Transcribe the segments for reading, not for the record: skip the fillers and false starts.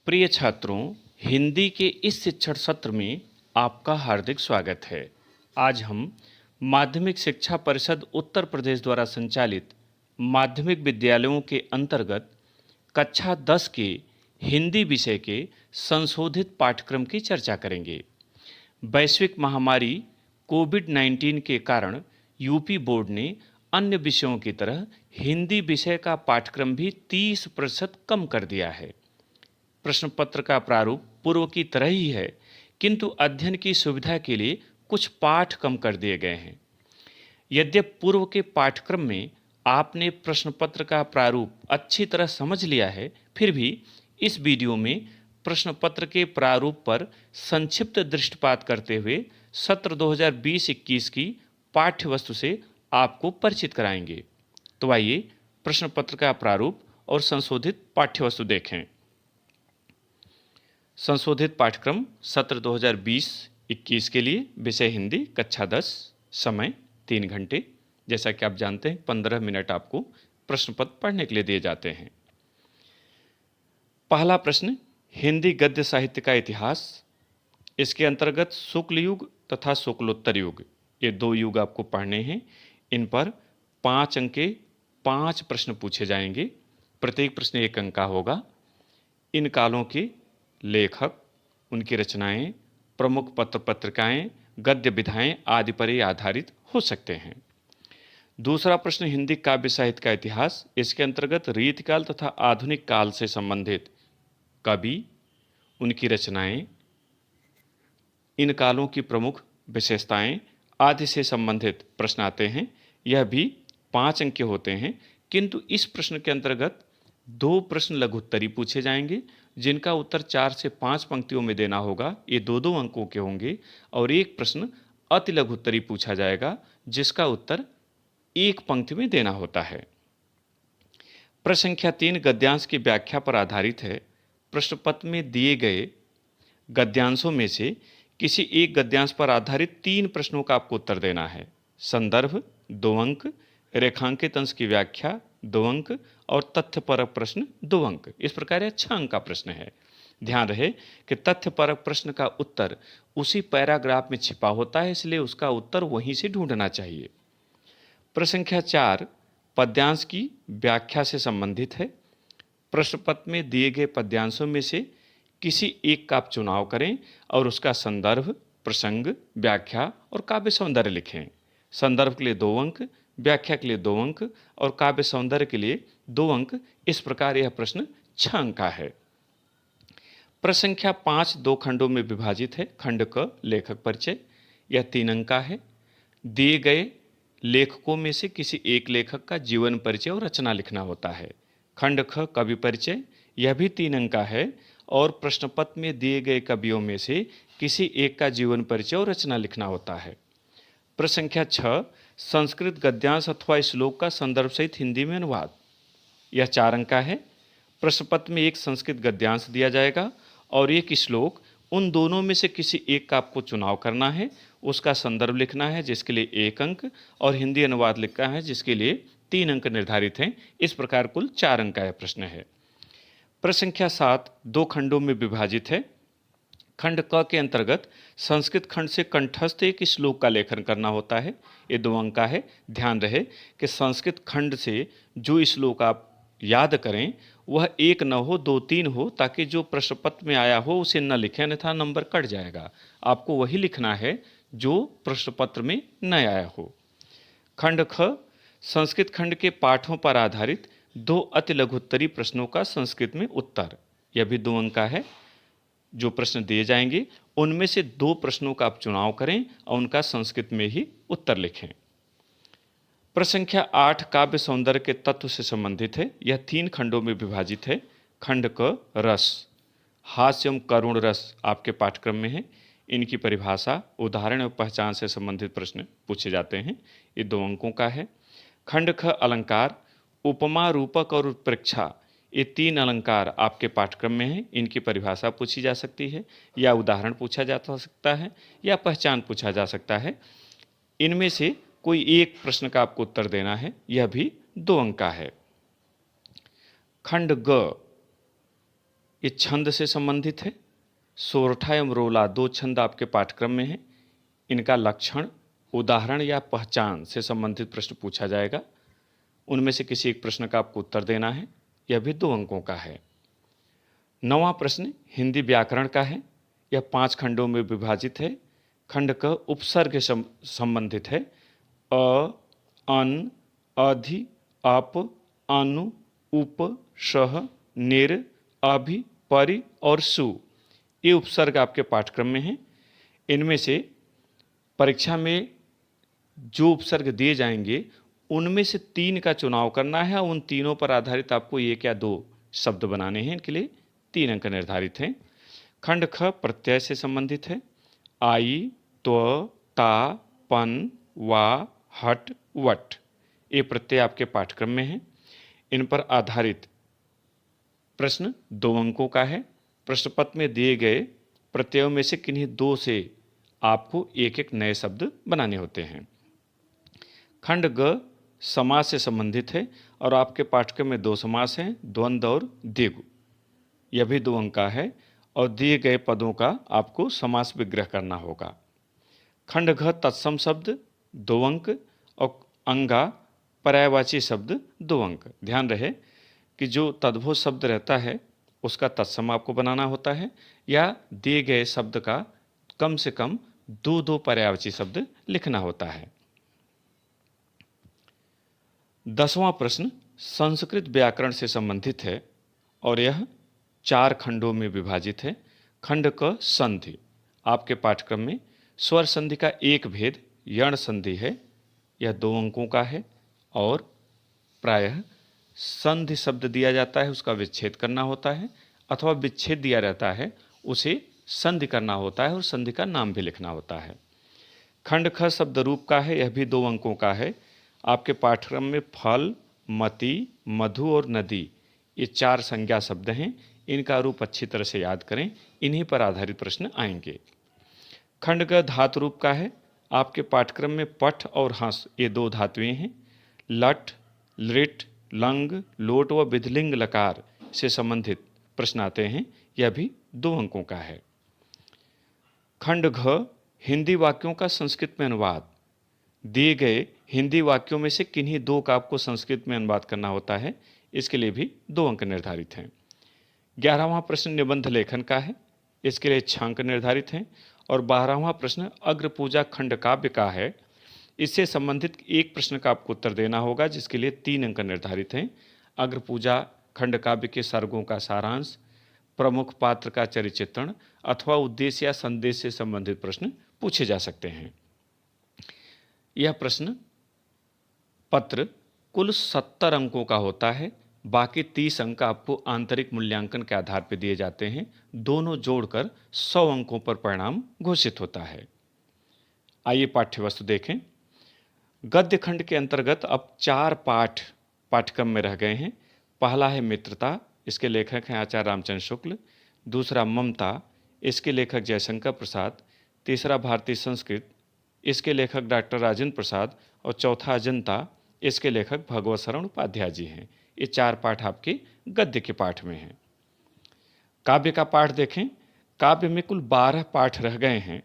प्रिय छात्रों, हिंदी के इस शिक्षण सत्र में आपका हार्दिक स्वागत है। आज हम माध्यमिक शिक्षा परिषद उत्तर प्रदेश द्वारा संचालित माध्यमिक विद्यालयों के अंतर्गत कक्षा 10 के हिंदी विषय के संशोधित पाठ्यक्रम की चर्चा करेंगे। वैश्विक महामारी कोविड-19 के कारण यूपी बोर्ड ने अन्य विषयों की तरह हिंदी विषय का पाठ्यक्रम भी 30% कम कर दिया है। प्रश्न पत्र का प्रारूप पूर्व की तरह ही है, किंतु अध्ययन की सुविधा के लिए कुछ पाठ कम कर दिए गए हैं। यद्यपि पूर्व के पाठ्यक्रम में आपने प्रश्न पत्र का प्रारूप अच्छी तरह समझ लिया है, फिर भी इस वीडियो में प्रश्न पत्र के प्रारूप पर संक्षिप्त दृष्टिपात करते हुए सत्र 2020-21 की पाठ्य वस्तु से आपको परिचित कराएंगे। तो आइए प्रश्न पत्र का प्रारूप और संशोधित पाठ्य वस्तु देखें। संशोधित पाठ्यक्रम सत्र 2020-21 के लिए विषय हिंदी कक्षा 10, समय 3 घंटे। जैसा कि आप जानते हैं 15 मिनट आपको प्रश्न पत्र पढ़ने के लिए दिए जाते हैं। पहला प्रश्न, हिंदी गद्य साहित्य का इतिहास। इसके अंतर्गत शुक्ल युग तथा शुक्लोत्तर युग, ये 2 युग आपको पढ़ने हैं। इन पर 5 अंक के 5 प्रश्न पूछे जाएंगे। प्रत्येक प्रश्न 1 अंक का होगा। इन कालों के लेखक, उनकी रचनाएं, प्रमुख पत्र पत्रिकाएं, गद्य विधाएं आदि पर ही आधारित हो सकते हैं। दूसरा प्रश्न, हिंदी काव्य साहित्य का इतिहास। इसके अंतर्गत रीतिकाल तथा आधुनिक काल से संबंधित कवि, उनकी रचनाएं, इन कालों की प्रमुख विशेषताएं आदि से संबंधित प्रश्न आते हैं। यह भी 5 अंक के होते हैं, किंतु इस प्रश्न के अंतर्गत 2 प्रश्न लघुत्तरी पूछे जाएंगे, जिनका उत्तर 4 से 5 पंक्तियों में देना होगा। ये 2-2 अंकों के होंगे। और एक प्रश्न अति लघुत्तरी पूछा जाएगा, जिसका उत्तर 1 पंक्ति में देना होता है। प्रश्न संख्या 3 गद्यांश की व्याख्या पर आधारित है। प्रश्न पत्र में दिए गए गद्यांशों में से किसी एक गद्यांश पर आधारित 3 प्रश्नों का आपको उत्तर देना है। संदर्भ 2 अंक, रेखांकित अंश की व्याख्या 2 अंक और तथ्यपरक प्रश्न 2 अंक। इस प्रकार यह 6 अंक का प्रश्न है। ध्यान रहे कि तथ्यपरक प्रश्न का उत्तर उसी पैराग्राफ में छिपा होता है, इसलिए उसका उत्तर वहीं से ढूंढना चाहिए। प्रश्न संख्या 4 पद्यांश की व्याख्या से संबंधित है। प्रश्न पत्र में दिए गए पद्यांशों में से किसी एक का आप चुनाव करें और उसका संदर्भ, प्रसंग, व्याख्या और काव्य सौंदर्य लिखें। संदर्भ के लिए 2 अंक, व्याख्या के लिए 2 अंक और काव्य सौंदर्य के लिए 2 अंक। इस प्रकार यह प्रश्न 6 अंक का है। प्रश्न संख्या 5 2 खंडों में विभाजित है। खंड क लेखक परिचय, यह 3 अंक का है। दिए गए लेखकों में से किसी एक लेखक का जीवन परिचय और रचना लिखना होता है। खंड ख कवि परिचय, यह भी 3 अंक का है। और प्रश्न पत्र में दिए गए कवियों में से किसी एक का जीवन परिचय और रचना लिखना होता है। प्रश्न संख्या 6 संस्कृत गद्यांश अथवा श्लोक का संदर्भ सहित हिंदी में अनुवाद, यह 4 अंक का है। प्रश्न पत्र में एक संस्कृत गद्यांश दिया जाएगा और एक श्लोक, उन दोनों में से किसी एक का आपको चुनाव करना है। उसका संदर्भ लिखना है, जिसके लिए 1 अंक, और हिंदी अनुवाद लिखना है, जिसके लिए 3 अंक निर्धारित हैं। इस प्रकार कुल 4 अंक का यह प्रश्न है। प्रश्न संख्या 7 2 खंडों में विभाजित है। खंड क के अंतर्गत संस्कृत खंड से कंठस्थ एक श्लोक का लेखन करना होता है। ये 2 अंक का है। ध्यान रहे कि संस्कृत खंड से जो श्लोक आप याद करें वह 1 न हो, 2 3 हो, ताकि जो प्रश्न पत्र में आया हो उसे न लिखें, अन्यथा नंबर कट जाएगा। आपको वही लिखना है जो प्रश्न पत्र में न आया हो। खंड ख संस्कृत खंड के पाठों पर आधारित 2 अति लघुत्तरी प्रश्नों का संस्कृत में उत्तर, यह भी 2 अंक का है। जो प्रश्न दिए जाएंगे उनमें से 2 प्रश्नों का आप चुनाव करें और उनका संस्कृत में ही उत्तर लिखें। प्रश्न संख्या 8 काव्य सौंदर्य के तत्व से संबंधित है। यह 3 खंडों में विभाजित है। खंड क रस, हास्य एवं करुण रस आपके पाठ्यक्रम में है। इनकी परिभाषा, उदाहरण और पहचान से संबंधित प्रश्न पूछे जाते हैं। ये 2 अंकों का है। खंड ख अलंकार, उपमा, रूपक और उत्प्रेक्षा, ये 3 अलंकार आपके पाठ्यक्रम में हैं। इनकी परिभाषा पूछी जा सकती है, या उदाहरण पूछा जा सकता है, या पहचान पूछा जा सकता है। इनमें से कोई एक प्रश्न का आपको उत्तर देना है। यह भी 2 अंक का है। खंड ग ये छंद से संबंधित है। सोरठा एवं रोला दो छंद आपके पाठ्यक्रम में हैं। इनका लक्षण, उदाहरण या पहचान से संबंधित प्रश्न पूछा जाएगा। उनमें से किसी एक प्रश्न का आपको उत्तर देना है। यह भी 2 अंकों का है। 9वां प्रश्न हिंदी व्याकरण का है। यह 5 खंडों में विभाजित है। खंड क उपसर्ग से संबंधित है। अ, अन, अधि, अप, अनु, उप, सह, निर, अभि, परि और सु, ये उपसर्ग आपके पाठ्यक्रम में हैं। इनमें से परीक्षा में जो उपसर्ग दिए जाएंगे उनमें से 3 का चुनाव करना है। उन तीनों पर आधारित आपको 1 या 2 शब्द बनाने हैं। इनके लिए 3 अंक निर्धारित हैं। खंड ख प्रत्यय से संबंधित है। आई, त्व, ता, पन, वा, हट, वट, ये प्रत्यय आपके पाठ्यक्रम में हैं। इन पर आधारित प्रश्न 2 अंकों का है। प्रश्न पत्र में दिए गए प्रत्ययों में से किन्हीं 2 से आपको एक एक नए शब्द बनाने होते हैं। खंड ग समास से संबंधित है और आपके पाठ्यक्रम में 2 समास हैं, द्वंद्व और द्विगु। यह भी 2 अंक का है और दिए गए पदों का आपको समास विग्रह करना होगा। खंड घ तत्सम शब्द 2 अंक और अंगा पर्यायवाची शब्द 2 अंक। ध्यान रहे कि जो तद्भव शब्द रहता है उसका तत्सम आपको बनाना होता है या दिए गए शब्द का कम से कम 2 पर्यायवाची शब्द लिखना होता है। 10वां प्रश्न संस्कृत व्याकरण से संबंधित है और यह 4 खंडों में विभाजित है। खंड क संधि आपके पाठ्यक्रम में स्वर संधि का एक भेद यण संधि है। यह 2 अंकों का है और प्रायः संधि शब्द दिया जाता है उसका विच्छेद करना होता है अथवा विच्छेद दिया रहता है उसे संधि करना होता है और संधि का नाम भी लिखना होता है। खंड ख शब्द रूप का है। यह भी 2 अंकों का है। आपके पाठ्यक्रम में फल, मति, मधु और नदी ये 4 संज्ञा शब्द हैं। इनका रूप अच्छी तरह से याद करें। इन्हीं पर आधारित प्रश्न आएंगे। खंड ग धातु रूप का है। आपके पाठ्यक्रम में पठ और हंस ये 2 धातुएं हैं। लट, लिट, लंग, लोट व विधिलिंग लकार से संबंधित प्रश्न आते हैं। यह भी 2 अंकों का है। खंड घ हिंदी वाक्यों का संस्कृत में अनुवाद। दिए गए हिंदी वाक्यों में से किन्हीं 2 का आपको संस्कृत में अनुवाद करना होता है। इसके लिए भी 2 अंक निर्धारित हैं। 11वां प्रश्न निबंध लेखन का है। इसके लिए 6 अंक निर्धारित हैं और 12वां प्रश्न अग्र पूजा खंड काव्य का है। इससे संबंधित एक प्रश्न का आपको उत्तर देना होगा जिसके लिए 3 अंक निर्धारित हैं। अग्र पूजा खंड काव्य के सर्गों का सारांश, प्रमुख पात्र का चरित्रण अथवा उद्देश्य या संदेश से संबंधित प्रश्न पूछे जा सकते हैं। यह प्रश्न पत्र कुल 70 अंकों का होता है। बाकी 30 अंक आपको आंतरिक मूल्यांकन के आधार पर दिए जाते हैं। दोनों जोड़कर 100 अंकों पर परिणाम घोषित होता है। आइए पाठ्यवस्तु देखें। गद्य खंड के अंतर्गत अब 4 पाठ पाठ्यक्रम में रह गए हैं। पहला है मित्रता, इसके लेखक हैं आचार्य रामचंद्र शुक्ल। दूसरा ममता, इसके लेखक जयशंकर प्रसाद। तीसरा भारतीय संस्कृत, इसके लेखक डॉक्टर राजेंद्र प्रसाद। और चौथा अजंता, इसके लेखक भगवत शरण उपाध्याय जी हैं। ये 4 पाठ आपके गद्य के पाठ में हैं। काव्य का पाठ देखें। काव्य में कुल 12 पाठ रह गए हैं।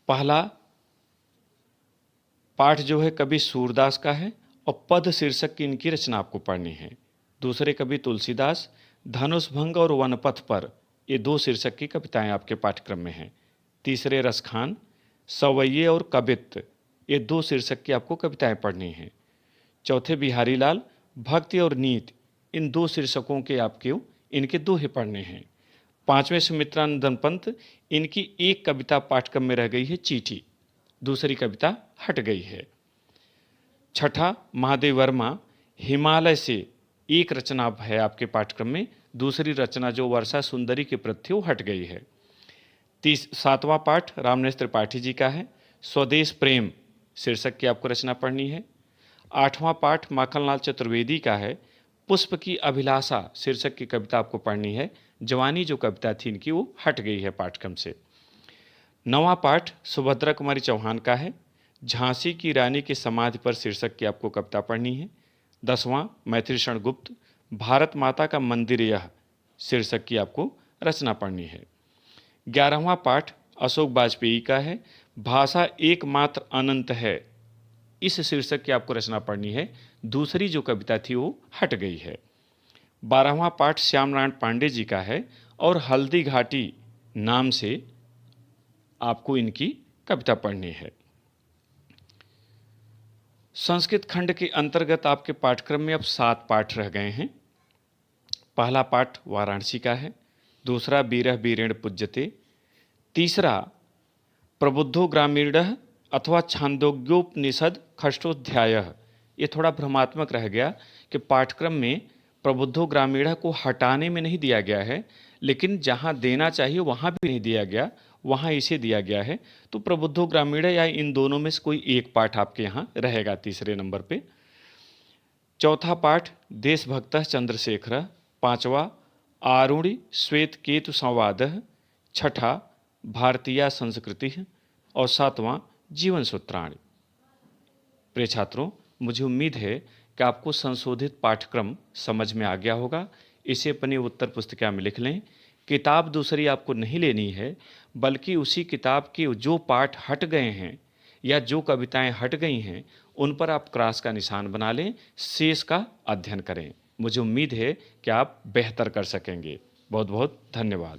पहला पाठ जो है कवि सूरदास का है और पद शीर्षक की इनकी रचना आपको पढ़नी है। दूसरे कवि तुलसीदास, धनुष भंग और वनपथ पर, ये 2 शीर्षक की कविताएं आपके पाठ्यक्रम में हैं। तीसरे रसखान, सवैये और कवित्त, ये 2 शीर्षक की आपको कविताएं पढ़नी हैं। चौथे बिहारी लाल, भक्ति और नीति, इन 2 शीर्षकों के आपके इनके 2 ही पढ़ने हैं। 5वें सुमित्रानंदन पंत, इनकी एक कविता पाठ्यक्रम में रह गई है, चीठी, दूसरी कविता हट गई है। छठा महादेव वर्मा, हिमालय से एक रचना है आपके पाठ्यक्रम में, दूसरी रचना जो वर्षा सुंदरी के प्रति थी वो हट गई है। 7वां पाठ रामनेश त्रिपाठी जी का है, स्वदेश प्रेम शीर्षक की आपको रचना पढ़नी है। 8वां पाठ माखनलाल चतुर्वेदी का है, पुष्प की अभिलाषा शीर्षक की कविता आपको पढ़नी है। जवानी जो कविता थी इनकी वो हट गई है पाठ्यक्रम से। 9वां पाठ सुभद्रा कुमारी चौहान का है, झांसी की रानी की समाधि पर शीर्षक की आपको कविता पढ़नी है। 10वां मैथिली शरण गुप्त, भारत माता का मंदिर यह शीर्षक की आपको रचना पढ़नी है। 11वां पाठ अशोक वाजपेयी का है, भाषा एकमात्र अनंत है। इस शीर्षक की आपको रचना पढ़नी है। दूसरी जो कविता थी वो हट गई है। 12वां पाठ श्याम नारायण पांडे जी का है और हल्दी घाटी नाम से आपको इनकी कविता पढ़नी है। संस्कृत खंड के अंतर्गत आपके पाठ्यक्रम में अब 7 पाठ रह गए हैं। पहला पाठ वाराणसी का है, दूसरा बीरह बीरेण पूज्यते, तीसरा प्रबुद्धो ग्रामीणः अथवा छांदोग्योपनिषद खष्टोध्यायः। ये थोड़ा भ्रमात्मक रह गया कि पाठ्यक्रम में प्रबुद्धो ग्रामीणः को हटाने में नहीं दिया गया है, लेकिन जहाँ देना चाहिए वहाँ भी नहीं दिया गया, वहाँ इसे दिया गया है। तो प्रबुद्धो ग्रामीणः या इन दोनों में से कोई एक पाठ आपके यहाँ रहेगा तीसरे नंबर पे। चौथा पाठ देशभक्तः चंद्रशेखरः, पांचवा आरुणि श्वेत केतु संवादः, छठा भारतीय संस्कृति और सातवां जीवन सूत्राणि। प्रिय छात्रों, मुझे उम्मीद है कि आपको संशोधित पाठ्यक्रम समझ में आ गया होगा। इसे अपनी उत्तर पुस्तिका में लिख लें। किताब दूसरी आपको नहीं लेनी है, बल्कि उसी किताब के जो पाठ हट गए हैं या जो कविताएं हट गई हैं उन पर आप क्रॉस का निशान बना लें, शेष का अध्ययन करें। मुझे उम्मीद है कि आप बेहतर कर सकेंगे। बहुत बहुत धन्यवाद।